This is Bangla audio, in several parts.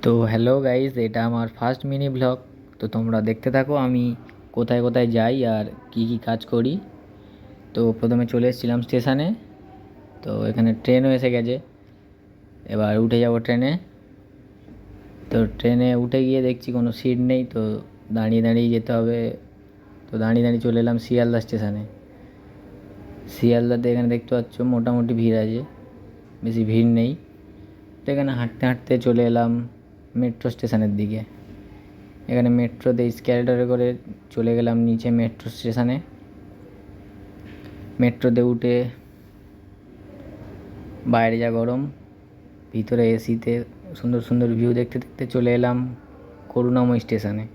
তো হ্যালো গাইস, এটা আমার ফার্স্ট মিনি ব্লগ। তো তোমরা দেখতে থাকো আমি কোথায় কোথায় যাই আর কি কি কাজ করি। তো প্রথমে চলে এসেছিলাম স্টেশনে। তো এখানে ট্রেনও এসে গেছে, এবার উঠে যাব ট্রেনে। তো ট্রেনে উঠে গিয়ে দেখছি কোনো সিট নেই, তো দাঁড়িয়ে দাঁড়িয়ে যেতে হবে। তো দাঁড়িয়ে দাঁড়িয়ে চলে এলাম শিয়ালদা স্টেশনে। শিয়ালদাতে এখানে দেখতে পাচ্ছ মোটামুটি ভিড় আছে, বেশি ভিড় নেই। তো এখানে হাঁটতে হাঁটতে চলে এলাম মেট্রো স্টেশনের দিকে। এখানে মেট্রোতে স্ক্যালেটরে করে চলে গেলাম নিচে মেট্রো স্টেশনে। মেট্রোতে উঠে বাইরে যা গরম, ভিতরে এসিতে সুন্দর সুন্দর ভিউ দেখতে দেখতে চলে এলাম করুণাময় স্টেশনে।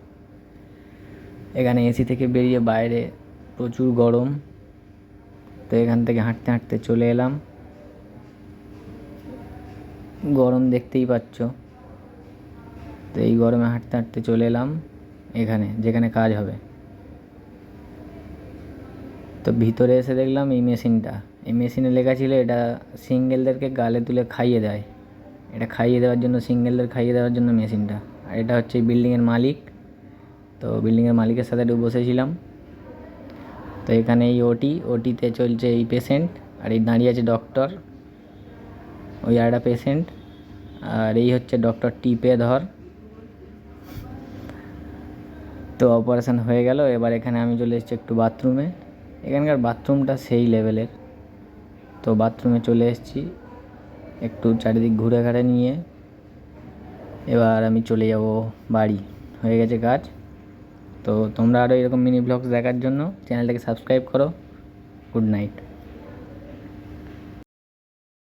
এখানে এসি থেকে বেরিয়ে বাইরে প্রচুর গরম। তো এখান থেকে হাঁটতে হাঁটতে চলে এলাম, গরম দেখতেই পাচ্ছ। তো এই গরমে হাঁটতে হাঁটতে চলে এলাম এখানে যেখানে কাজ হবে। তো ভিতরে এসে দেখলাম এই মেশিনে লেখা ছিল এটা সিঙ্গেলদেরকে গালে তুলে খাইয়ে দেয়। এটা খাইয়ে দেওয়ার জন্য, সিঙ্গেলদের খাইয়ে দেওয়ার জন্য মেশিনটা। আর এটা হচ্ছে এই বিল্ডিংয়ের মালিক। তো বিল্ডিংয়ের মালিকের সাথে একটু বসেছিলাম। তো এখানে এই ওটিতে চলছে এই পেশেন্ট, আর এই দাঁড়িয়ে আছে ডক্টর, ওই একটা পেশেন্ট। আর এই হচ্ছে ডক্টর টিপে ধর। তো অপারেশন হয়ে গেল। এবার এখানে আমি চলে এসেছি একটু বাথরুমে। এখানকার বাথরুমটা সেই লেভেলের। তো বাথরুমে চলে এসেছি, একটু চারিদিক ঘুরে ঘাড়ে নিয়ে এবার আমি চলে যাব বাড়ি। হয়ে গেছে কাজ। তো তোমরা আরও এরকম মিনি ব্লগস দেখার জন্য চ্যানেলটাকে সাবস্ক্রাইব করো। Good night.